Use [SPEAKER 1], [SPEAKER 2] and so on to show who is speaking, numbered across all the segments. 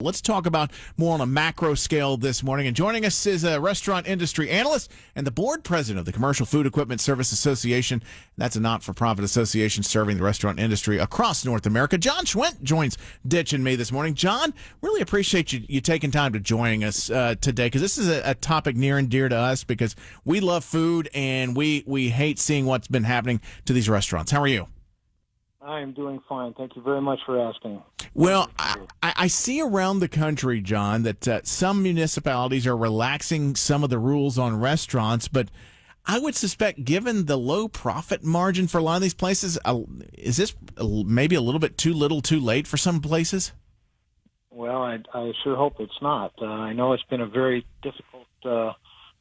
[SPEAKER 1] Let's talk about more on a macro scale this morning. And joining us is a restaurant industry analyst and the board president of the Commercial Food Equipment Service Association. That's a not-for-profit association serving the restaurant industry across North America. John Schwindt joins Ditch and me this morning. John, really appreciate you taking time to join us today, because this is a topic near and dear to us because we love food and we hate seeing what's been happening to these restaurants. How are you?
[SPEAKER 2] I am doing fine. Thank you very much for asking.
[SPEAKER 1] Well, I see around the country, John, that some municipalities are relaxing some of the rules on restaurants, but I would suspect, given the low profit margin for a lot of these places, is this maybe a little bit too little too late for some places?
[SPEAKER 2] Well, I sure hope it's not. I know it's been a very difficult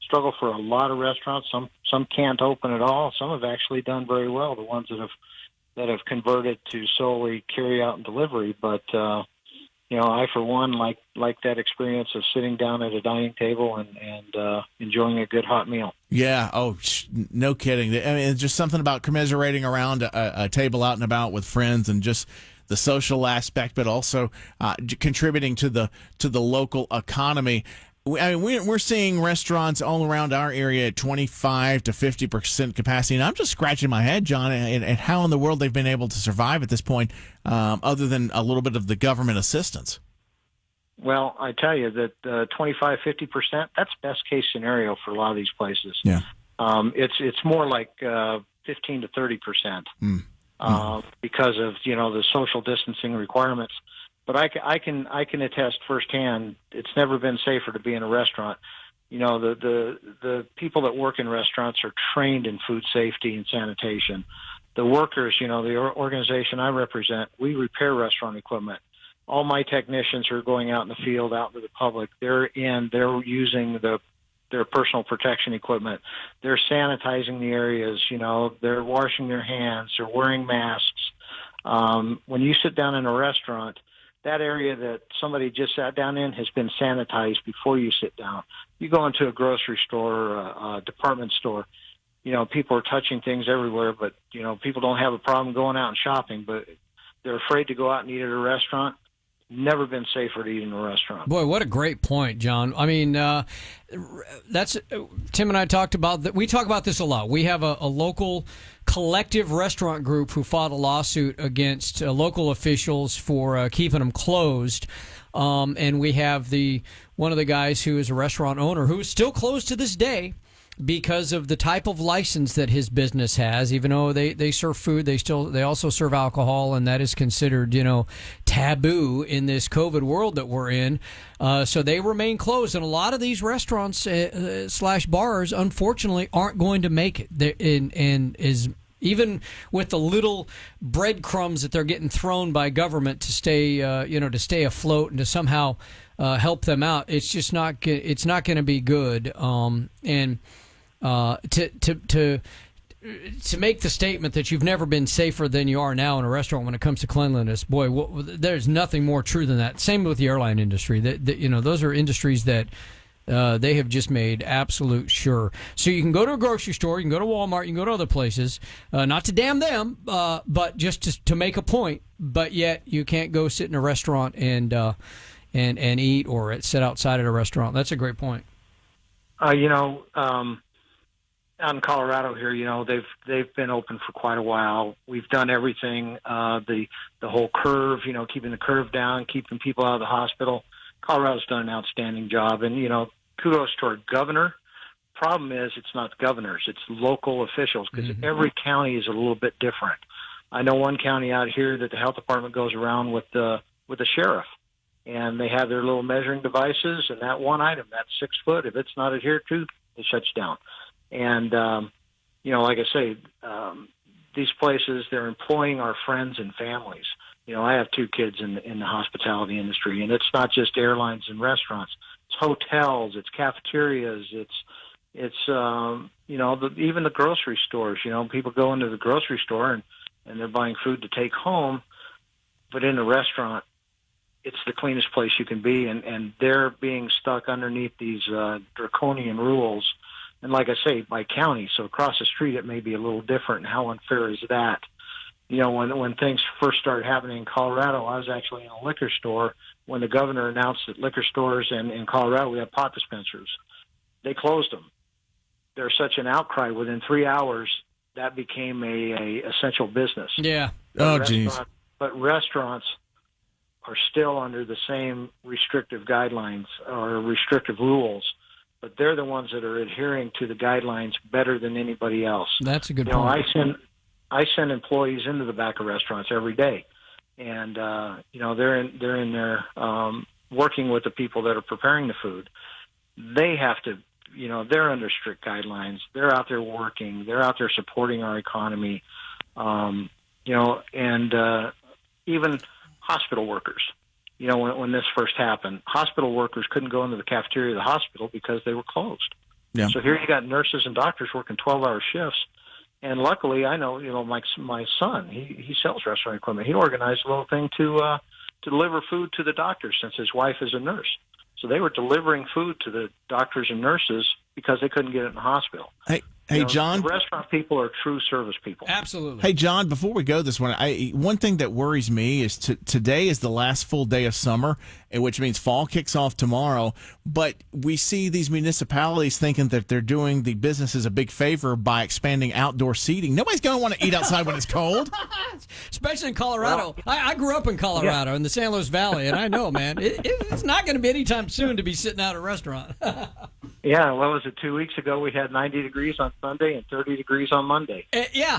[SPEAKER 2] struggle for a lot of restaurants. Some can't open at all. Some have actually done very well, the ones that have converted to solely carry out and delivery. But, I, for one, like that experience of sitting down at a dining table and enjoying a good hot meal.
[SPEAKER 1] Yeah. Oh, no kidding. I mean, it's just something about commiserating around a table out and about with friends and just the social aspect, but also contributing to the local economy. I mean, we're seeing restaurants all around our area at 25 to 50% capacity, and I'm just scratching my head, John, at how in the world they've been able to survive at this point, other than a little bit of the government assistance.
[SPEAKER 2] Well, I tell you that 25, 50%, that's best case scenario for a lot of these places.
[SPEAKER 1] Yeah.
[SPEAKER 2] It's more like 15 to 30% because of the social distancing requirements. But I can attest firsthand, it's never been safer to be in a restaurant. The people that work in restaurants are trained in food safety and sanitation. The workers, the organization I represent, we repair restaurant equipment. All my technicians are going out in the field, out to the public. They're using their personal protection equipment. They're sanitizing the areas. They're washing their hands. They're wearing masks. When you sit down in a restaurant, that area that somebody just sat down in has been sanitized before you sit down. You go into a grocery store or a department store, people are touching things everywhere, but, people don't have a problem going out and shopping, but they're afraid to go out and eat at a restaurant. Never been safer to eat in a restaurant.
[SPEAKER 3] Boy, what a great point, John. I mean, that's Tim and I talked about that. We talk about this a lot. We have a local collective restaurant group who filed a lawsuit against local officials for keeping them closed. And we have one of the guys who is a restaurant owner who is still closed to this day because of the type of license that his business has. Even though they serve food, they also serve alcohol, and that is considered taboo in this COVID world that we're in. So they remain closed, and a lot of these restaurants / bars, unfortunately, aren't going to make it. And is even with the little breadcrumbs that they're getting thrown by government to stay afloat and to somehow help them out, it's just not. It's not going to be good. To make the statement that you've never been safer than you are now in a restaurant when it comes to cleanliness, boy, there's nothing more true than that. Same with the airline industry. Those are industries that they have just made absolute sure. So you can go to a grocery store, you can go to Walmart, you can go to other places, not to damn them, but just to make a point. But yet you can't go sit in a restaurant and eat or sit outside at a restaurant. That's a great point.
[SPEAKER 2] Out in Colorado here, they've been open for quite a while. We've done everything, the whole curve, keeping the curve down, keeping people out of the hospital. Colorado's done an outstanding job, and kudos to our governor. Problem is, it's not governors; it's local officials, because every county is a little bit different. I know one county out here that the health department goes around with the sheriff, and they have their little measuring devices, and that one item, that 6 foot, if it's not adhered to, it shuts down. And, like I say, these places, they're employing our friends and families. I have 2 kids in the hospitality industry, and it's not just airlines and restaurants. It's hotels, it's cafeterias, it's even the grocery stores. People go into the grocery store and they're buying food to take home, but in a restaurant, it's the cleanest place you can be, and they're being stuck underneath these draconian rules. And like I say, by county, so across the street it may be a little different. And how unfair is that? when things first started happening in Colorado, I was actually in a liquor store when the governor announced that liquor stores in Colorado, we have pot dispensers. They closed them. There's such an outcry. Within 3 hours, that became a essential business.
[SPEAKER 3] Yeah.
[SPEAKER 1] Oh, geez.
[SPEAKER 2] But restaurants are still under the same restrictive guidelines or restrictive rules, but they're the ones that are adhering to the guidelines better than anybody else.
[SPEAKER 3] That's a good point.
[SPEAKER 2] I send employees into the back of restaurants every day, and they're in there working with the people that are preparing the food. They have to, they're under strict guidelines. They're out there working. They're out there supporting our economy, and even hospital workers. When this first happened, hospital workers couldn't go into the cafeteria of the hospital because they were closed.
[SPEAKER 1] Yeah.
[SPEAKER 2] So here you got nurses and doctors working 12-hour shifts. And luckily, I know, my son, he sells restaurant equipment. He organized a little thing to deliver food to the doctors since his wife is a nurse. So they were delivering food to the doctors and nurses because they couldn't get it in the hospital.
[SPEAKER 1] Hey, John.
[SPEAKER 2] The restaurant people are true service people.
[SPEAKER 3] Absolutely.
[SPEAKER 1] Hey, John, before we go this one, one thing that worries me is today is the last full day of summer, which means fall kicks off tomorrow. But we see these municipalities thinking that they're doing the businesses a big favor by expanding outdoor seating. Nobody's going to want to eat outside when it's cold.
[SPEAKER 3] Especially in Colorado. Well, I grew up in Colorado in the San Luis Valley, and I know, man, it's not going to be anytime soon to be sitting out at a restaurant.
[SPEAKER 2] Yeah, what was it, 2 weeks ago we had 90 degrees on Sunday and 30 degrees on Monday.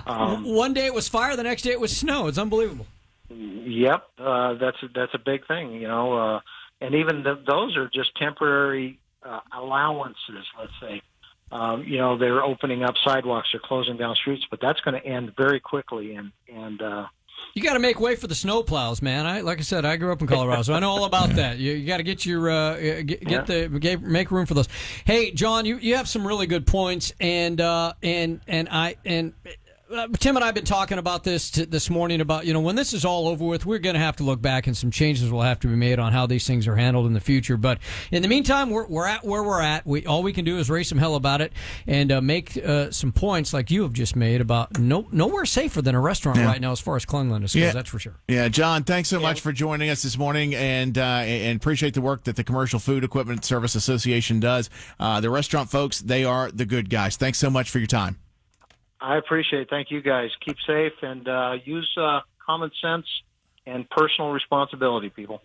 [SPEAKER 3] One day it was fire, the next day it was snow. It's unbelievable.
[SPEAKER 2] Yep, that's a big thing, and even those are just temporary allowances, let's say. They're opening up sidewalks, they're closing down streets, but that's going to end very quickly, and
[SPEAKER 3] you got to make way for the snowplows, man. Like I said, I grew up in Colorado, so I know all about that. You got to get your make room for those. Hey, John, you have some really good points, and Tim and I have been talking about this morning about, when this is all over with, we're going to have to look back and some changes will have to be made on how these things are handled in the future. But in the meantime, we're at where we're at. All we can do is raise some hell about it and make some points like you have just made about nowhere safer than a restaurant right now as far as cleanliness goes. That's for sure.
[SPEAKER 1] Yeah, John, thanks so much for joining us this morning and appreciate the work that the Commercial Food Equipment Service Association does. The restaurant folks, they are the good guys. Thanks so much for your time.
[SPEAKER 2] I appreciate it. Thank you, guys. Keep safe and use common sense and personal responsibility, people.